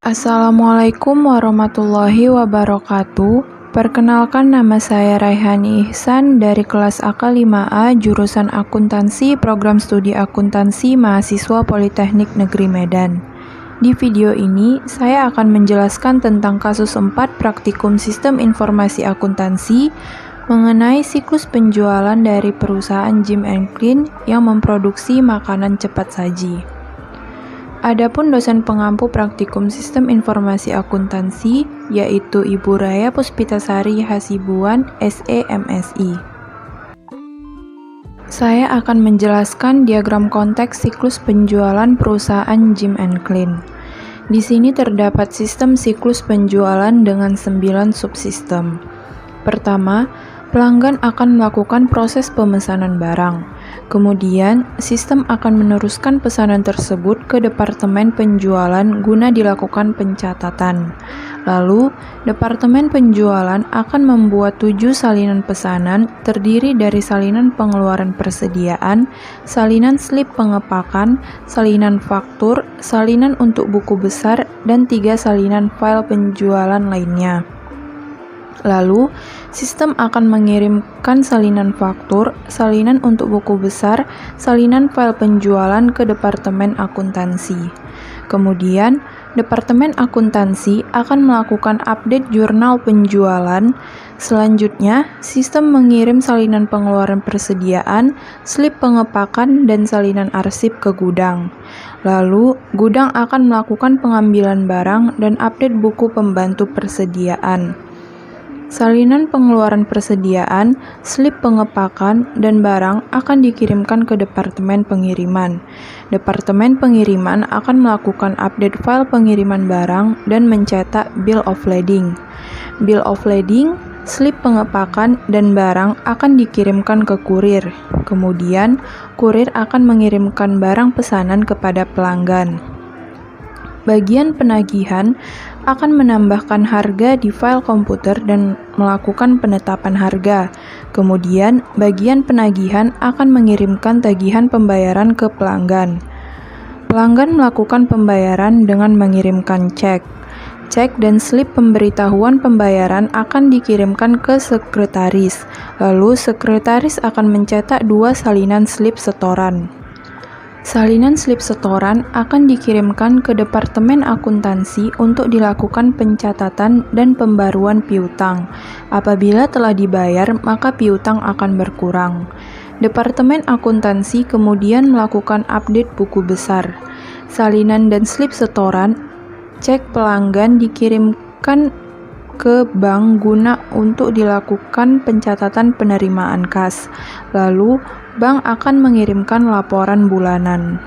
Assalamualaikum warahmatullahi wabarakatuh. Perkenalkan, nama saya Raihani Ihsan dari kelas AK 5A jurusan Akuntansi Program Studi Akuntansi Mahasiswa Politeknik Negeri Medan. Di video ini, saya akan menjelaskan tentang kasus 4 Praktikum Sistem Informasi Akuntansi mengenai siklus penjualan dari perusahaan Jim & Clean yang memproduksi makanan cepat saji. Adapun dosen pengampu Praktikum Sistem Informasi Akuntansi yaitu Ibu Raya Puspitasari Hasibuan, SE MSI. Saya akan menjelaskan diagram konteks siklus penjualan perusahaan Jim & Clean. Di sini terdapat sistem siklus penjualan dengan 9 subsistem. Pertama, pelanggan akan melakukan proses pemesanan barang. Kemudian, sistem akan meneruskan pesanan tersebut ke Departemen Penjualan guna dilakukan pencatatan. Lalu, Departemen Penjualan akan membuat 7 salinan pesanan terdiri dari salinan pengeluaran persediaan, salinan slip pengepakan, salinan faktur, salinan untuk buku besar, dan 3 salinan file penjualan lainnya. Lalu, sistem akan mengirimkan salinan faktur, salinan untuk buku besar, salinan file penjualan ke Departemen Akuntansi. Kemudian, Departemen Akuntansi akan melakukan update jurnal penjualan. Selanjutnya, sistem mengirim salinan pengeluaran persediaan, slip pengepakan, dan salinan arsip ke gudang. Lalu, gudang akan melakukan pengambilan barang dan update buku pembantu persediaan. Salinan pengeluaran persediaan, slip pengepakan, dan barang akan dikirimkan ke Departemen Pengiriman. Departemen Pengiriman akan melakukan update file pengiriman barang dan mencetak bill of lading. Bill of lading, slip pengepakan, dan barang akan dikirimkan ke kurir. Kemudian, kurir akan mengirimkan barang pesanan kepada pelanggan. Bagian penagihan akan menambahkan harga di file komputer dan melakukan penetapan harga. Kemudian, bagian penagihan akan mengirimkan tagihan pembayaran ke pelanggan. Pelanggan melakukan pembayaran dengan mengirimkan cek. Cek dan slip pemberitahuan pembayaran akan dikirimkan ke sekretaris. Lalu, sekretaris akan mencetak 2 salinan slip setoran. Salinan slip setoran akan dikirimkan ke Departemen Akuntansi untuk dilakukan pencatatan dan pembaruan piutang. Apabila telah dibayar, maka piutang akan berkurang. Departemen Akuntansi kemudian melakukan update buku besar. Salinan dan slip setoran, cek pelanggan dikirimkan ke bank guna untuk dilakukan pencatatan penerimaan kas. Lalu, bank akan mengirimkan laporan bulanan.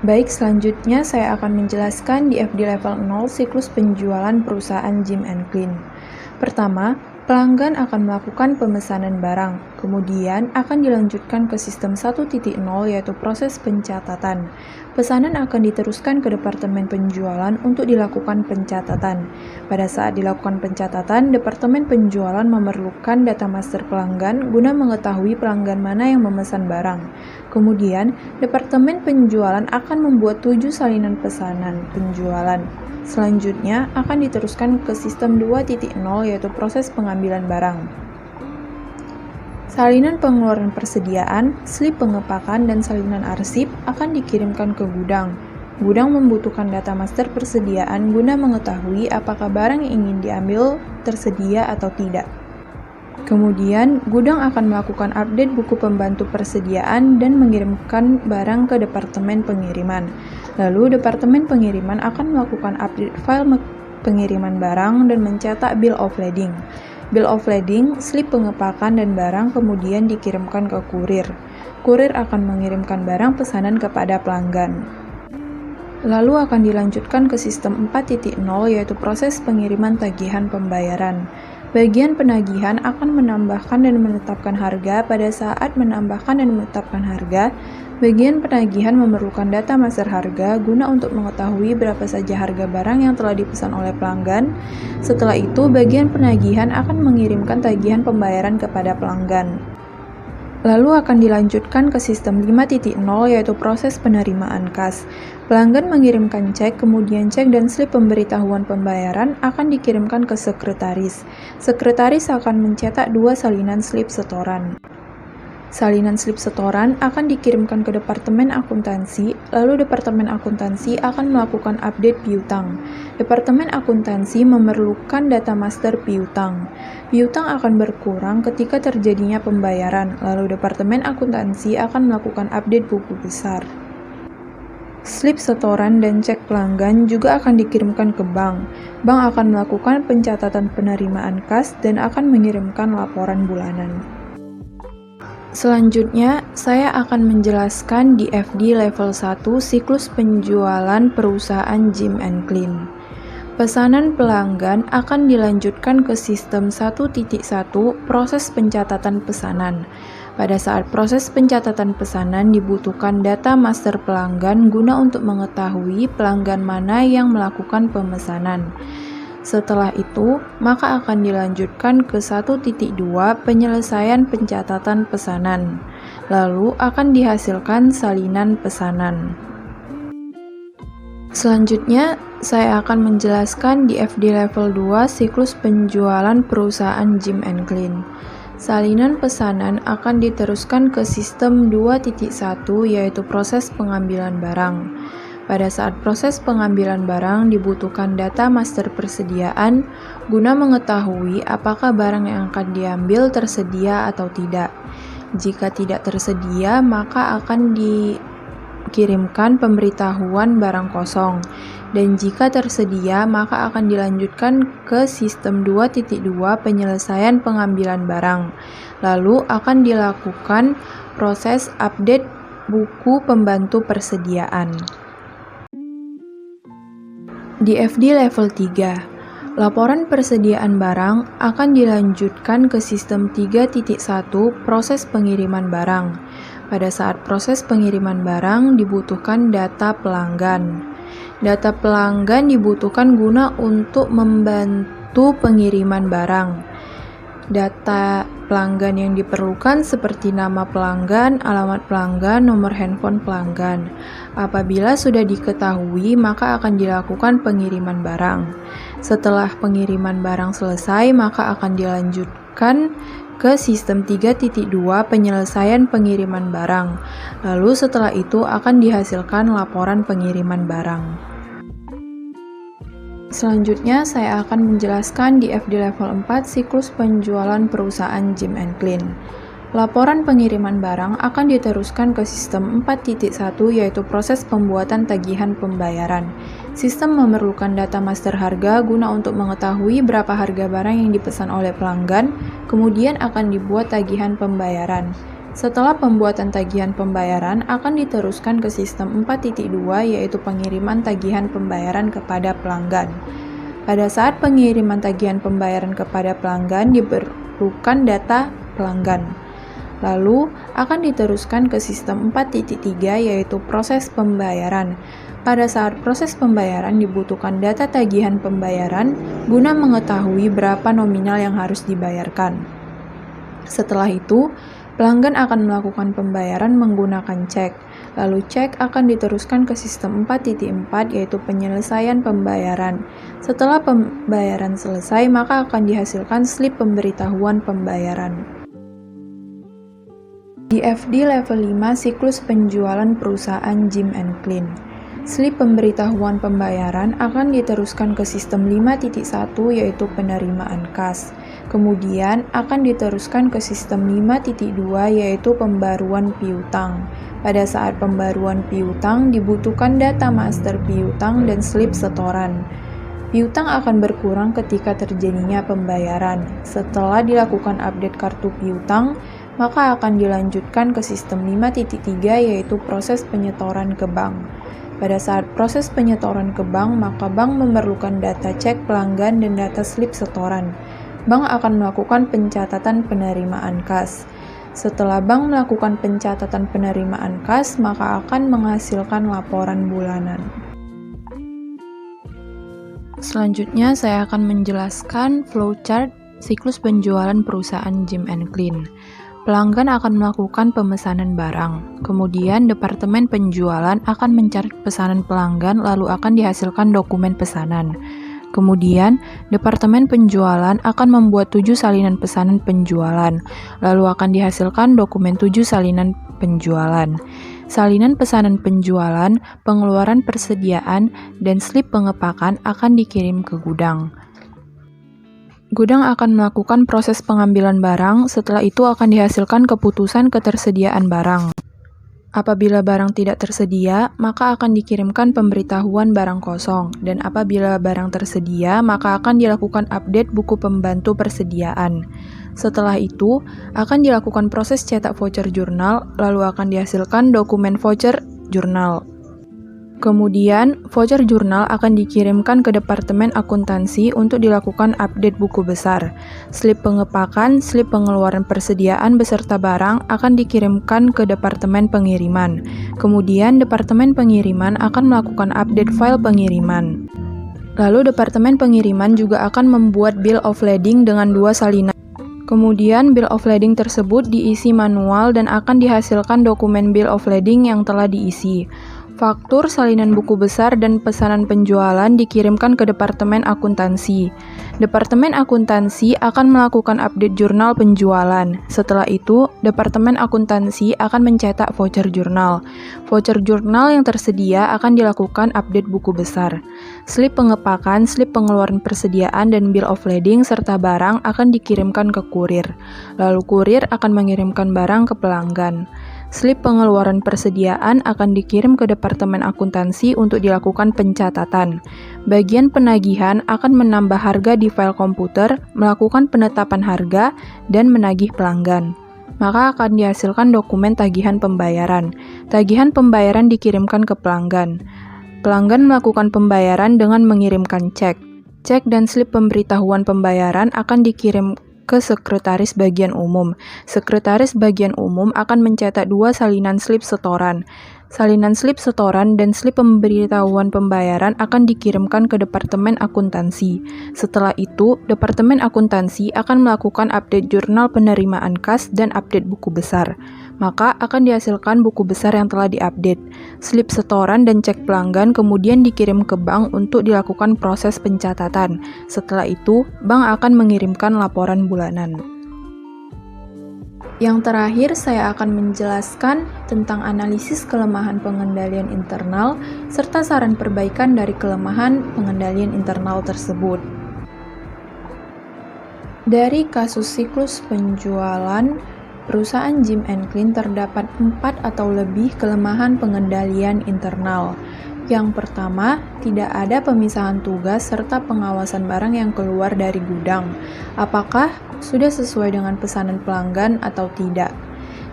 Baik, selanjutnya saya akan menjelaskan di FD level 0 siklus penjualan perusahaan Jim & Clean. Pertama, pelanggan akan melakukan pemesanan barang, kemudian akan dilanjutkan ke sistem 1.0 yaitu proses pencatatan. Pesanan akan diteruskan ke Departemen Penjualan untuk dilakukan pencatatan. Pada saat dilakukan pencatatan, Departemen Penjualan memerlukan data master pelanggan guna mengetahui pelanggan mana yang memesan barang. Kemudian, Departemen Penjualan akan membuat 7 salinan pesanan penjualan. Selanjutnya, akan diteruskan ke sistem 2.0 yaitu proses pengambilan barang. Salinan pengeluaran persediaan, slip pengepakan, dan salinan arsip akan dikirimkan ke gudang. Gudang membutuhkan data master persediaan guna mengetahui apakah barang yang ingin diambil tersedia atau tidak. Kemudian, gudang akan melakukan update buku pembantu persediaan dan mengirimkan barang ke Departemen Pengiriman. Lalu, Departemen Pengiriman akan melakukan update file pengiriman barang dan mencetak bill of lading. Bill of lading, slip pengepakan, dan barang kemudian dikirimkan ke kurir. Kurir akan mengirimkan barang pesanan kepada pelanggan. Lalu akan dilanjutkan ke sistem 4.0 yaitu proses pengiriman tagihan pembayaran. Bagian penagihan akan menambahkan dan menetapkan harga. Pada saat menambahkan dan menetapkan harga, bagian penagihan memerlukan data master harga guna untuk mengetahui berapa saja harga barang yang telah dipesan oleh pelanggan. Setelah itu, bagian penagihan akan mengirimkan tagihan pembayaran kepada pelanggan. Lalu akan dilanjutkan ke sistem 5.0 yaitu proses penerimaan kas. Pelanggan mengirimkan cek, kemudian cek dan slip pemberitahuan pembayaran akan dikirimkan ke sekretaris. Sekretaris akan mencetak 2 salinan slip setoran. Salinan slip setoran akan dikirimkan ke Departemen Akuntansi, lalu Departemen Akuntansi akan melakukan update piutang. Departemen Akuntansi memerlukan data master piutang. Piutang akan berkurang ketika terjadinya pembayaran, lalu Departemen Akuntansi akan melakukan update buku besar. Slip setoran dan cek pelanggan juga akan dikirimkan ke bank. Bank akan melakukan pencatatan penerimaan kas dan akan mengirimkan laporan bulanan. Selanjutnya, saya akan menjelaskan di FD level 1 siklus penjualan perusahaan Jim & Clean. Pesanan pelanggan akan dilanjutkan ke sistem 1.1 proses pencatatan pesanan. Pada saat proses pencatatan pesanan dibutuhkan data master pelanggan guna untuk mengetahui pelanggan mana yang melakukan pemesanan. Setelah itu, maka akan dilanjutkan ke 1.2 penyelesaian pencatatan pesanan. Lalu akan dihasilkan salinan pesanan. Selanjutnya, saya akan menjelaskan di FD level 2 siklus penjualan perusahaan Jim & Clean. Salinan pesanan akan diteruskan ke sistem 2.1 yaitu proses pengambilan barang. Pada saat proses pengambilan barang dibutuhkan data master persediaan guna mengetahui apakah barang yang akan diambil tersedia atau tidak. Jika tidak tersedia, maka akan dikirimkan pemberitahuan barang kosong. Dan jika tersedia, maka akan dilanjutkan ke sistem 2.2 penyelesaian pengambilan barang. Lalu akan dilakukan proses update buku pembantu persediaan. Di FD level 3, laporan persediaan barang akan dilanjutkan ke sistem 3.1 proses pengiriman barang. Pada saat proses pengiriman barang dibutuhkan data pelanggan. Data pelanggan dibutuhkan guna untuk membantu pengiriman barang. Data pelanggan yang diperlukan seperti nama pelanggan, alamat pelanggan, nomor handphone pelanggan. Apabila sudah diketahui, maka akan dilakukan pengiriman barang. Setelah pengiriman barang selesai, maka akan dilanjutkan ke sistem 3.2 penyelesaian pengiriman barang. Lalu setelah itu akan dihasilkan laporan pengiriman barang. Selanjutnya, saya akan menjelaskan di FD level 4 siklus penjualan perusahaan Jim & Clean. Laporan pengiriman barang akan diteruskan ke sistem 4.1 yaitu proses pembuatan tagihan pembayaran. Sistem memerlukan data master harga guna untuk mengetahui berapa harga barang yang dipesan oleh pelanggan, kemudian akan dibuat tagihan pembayaran. Setelah pembuatan tagihan pembayaran akan diteruskan ke sistem 4.2 yaitu pengiriman tagihan pembayaran kepada pelanggan. Pada saat pengiriman tagihan pembayaran kepada pelanggan diperlukan data pelanggan. Lalu akan diteruskan ke sistem 4.3 yaitu proses pembayaran. Pada saat proses pembayaran dibutuhkan data tagihan pembayaran guna mengetahui berapa nominal yang harus dibayarkan. Setelah itu, pelanggan akan melakukan pembayaran menggunakan cek. Lalu cek akan diteruskan ke sistem 4.4 yaitu penyelesaian pembayaran. Setelah pembayaran selesai, maka akan dihasilkan slip pemberitahuan pembayaran. Di FD level 5 siklus penjualan perusahaan Jim & Clean. Slip pemberitahuan pembayaran akan diteruskan ke sistem 5.1 yaitu penerimaan kas. Kemudian akan diteruskan ke sistem 5.2 yaitu pembaruan piutang. Pada saat pembaruan piutang dibutuhkan data master piutang dan slip setoran. Piutang akan berkurang ketika terjadinya pembayaran. Setelah dilakukan update kartu piutang, maka akan dilanjutkan ke sistem 5.3 yaitu proses penyetoran ke bank. Pada saat proses penyetoran ke bank, maka bank memerlukan data cek pelanggan dan data slip setoran. Bank akan melakukan pencatatan penerimaan kas. Setelah bank melakukan pencatatan penerimaan kas, maka akan menghasilkan laporan bulanan. Selanjutnya, saya akan menjelaskan flowchart siklus penjualan perusahaan Jim & Clean. Pelanggan akan melakukan pemesanan barang. Kemudian, departemen penjualan akan mencatat pesanan pelanggan lalu akan dihasilkan dokumen pesanan. Kemudian, departemen penjualan akan membuat 7 salinan pesanan penjualan, lalu akan dihasilkan dokumen 7 salinan penjualan. Salinan pesanan penjualan, pengeluaran persediaan, dan slip pengepakan akan dikirim ke gudang. Gudang akan melakukan proses pengambilan barang, setelah itu akan dihasilkan keputusan ketersediaan barang. Apabila barang tidak tersedia, maka akan dikirimkan pemberitahuan barang kosong, dan apabila barang tersedia, maka akan dilakukan update buku pembantu persediaan. Setelah itu, akan dilakukan proses cetak voucher jurnal, lalu akan dihasilkan dokumen voucher jurnal. Kemudian, voucher jurnal akan dikirimkan ke Departemen Akuntansi untuk dilakukan update buku besar. Slip pengepakan, slip pengeluaran persediaan beserta barang akan dikirimkan ke Departemen Pengiriman. Kemudian, Departemen Pengiriman akan melakukan update file pengiriman. Lalu, Departemen Pengiriman juga akan membuat bill of lading dengan 2 salinan. Kemudian, bill of lading tersebut diisi manual dan akan dihasilkan dokumen bill of lading yang telah diisi. Faktur, salinan buku besar, dan pesanan penjualan dikirimkan ke Departemen Akuntansi. Departemen Akuntansi akan melakukan update jurnal penjualan. Setelah itu, Departemen Akuntansi akan mencetak voucher jurnal. Voucher jurnal yang tersedia akan dilakukan update buku besar. Slip pengepakan, slip pengeluaran persediaan, dan bill of lading serta barang akan dikirimkan ke kurir. Lalu kurir akan mengirimkan barang ke pelanggan. Slip pengeluaran persediaan akan dikirim ke Departemen Akuntansi untuk dilakukan pencatatan. Bagian penagihan akan menambah harga di file komputer, melakukan penetapan harga, dan menagih pelanggan. Maka akan dihasilkan dokumen tagihan pembayaran. Tagihan pembayaran dikirimkan ke pelanggan. Pelanggan melakukan pembayaran dengan mengirimkan cek. Cek dan slip pemberitahuan pembayaran akan dikirim ke Sekretaris Bagian Umum. Sekretaris Bagian Umum akan mencetak 2 salinan slip setoran. Salinan slip setoran dan slip pemberitahuan pembayaran akan dikirimkan ke Departemen Akuntansi. Setelah itu, Departemen Akuntansi akan melakukan update jurnal penerimaan kas dan update buku besar. Maka akan dihasilkan buku besar yang telah diupdate. Slip setoran dan cek pelanggan kemudian dikirim ke bank untuk dilakukan proses pencatatan. Setelah itu, bank akan mengirimkan laporan bulanan. Yang terakhir, saya akan menjelaskan tentang analisis kelemahan pengendalian internal serta saran perbaikan dari kelemahan pengendalian internal tersebut. Dari kasus siklus penjualan perusahaan Jim & Clean terdapat 4 atau lebih kelemahan pengendalian internal. Yang pertama, tidak ada pemisahan tugas serta pengawasan barang yang keluar dari gudang. Apakah sudah sesuai dengan pesanan pelanggan atau tidak?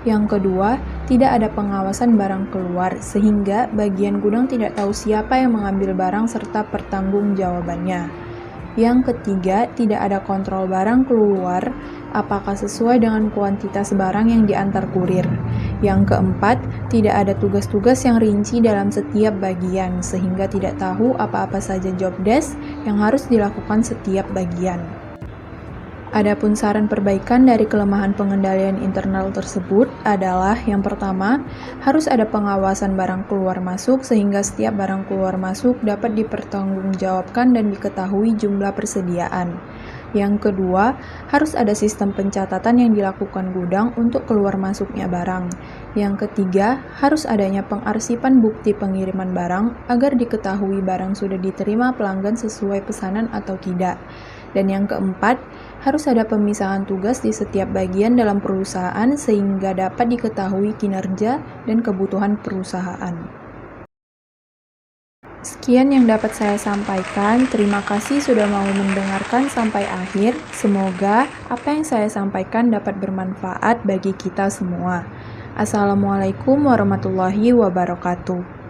Yang kedua, tidak ada pengawasan barang keluar, sehingga bagian gudang tidak tahu siapa yang mengambil barang serta pertanggungjawabannya. Yang ketiga, tidak ada kontrol barang keluar, apakah sesuai dengan kuantitas barang yang diantar kurir. Yang keempat, tidak ada tugas-tugas yang rinci dalam setiap bagian, sehingga tidak tahu apa-apa saja job desk yang harus dilakukan setiap bagian. Adapun saran perbaikan dari kelemahan pengendalian internal tersebut adalah yang pertama, harus ada pengawasan barang keluar masuk sehingga setiap barang keluar masuk dapat dipertanggungjawabkan dan diketahui jumlah persediaan. Yang kedua, harus ada sistem pencatatan yang dilakukan gudang untuk keluar masuknya barang. Yang ketiga, harus adanya pengarsipan bukti pengiriman barang agar diketahui barang sudah diterima pelanggan sesuai pesanan atau tidak. Dan yang keempat, harus ada pemisahan tugas di setiap bagian dalam perusahaan sehingga dapat diketahui kinerja dan kebutuhan perusahaan. Sekian yang dapat saya sampaikan. Terima kasih sudah mau mendengarkan sampai akhir. Semoga apa yang saya sampaikan dapat bermanfaat bagi kita semua. Assalamualaikum warahmatullahi wabarakatuh.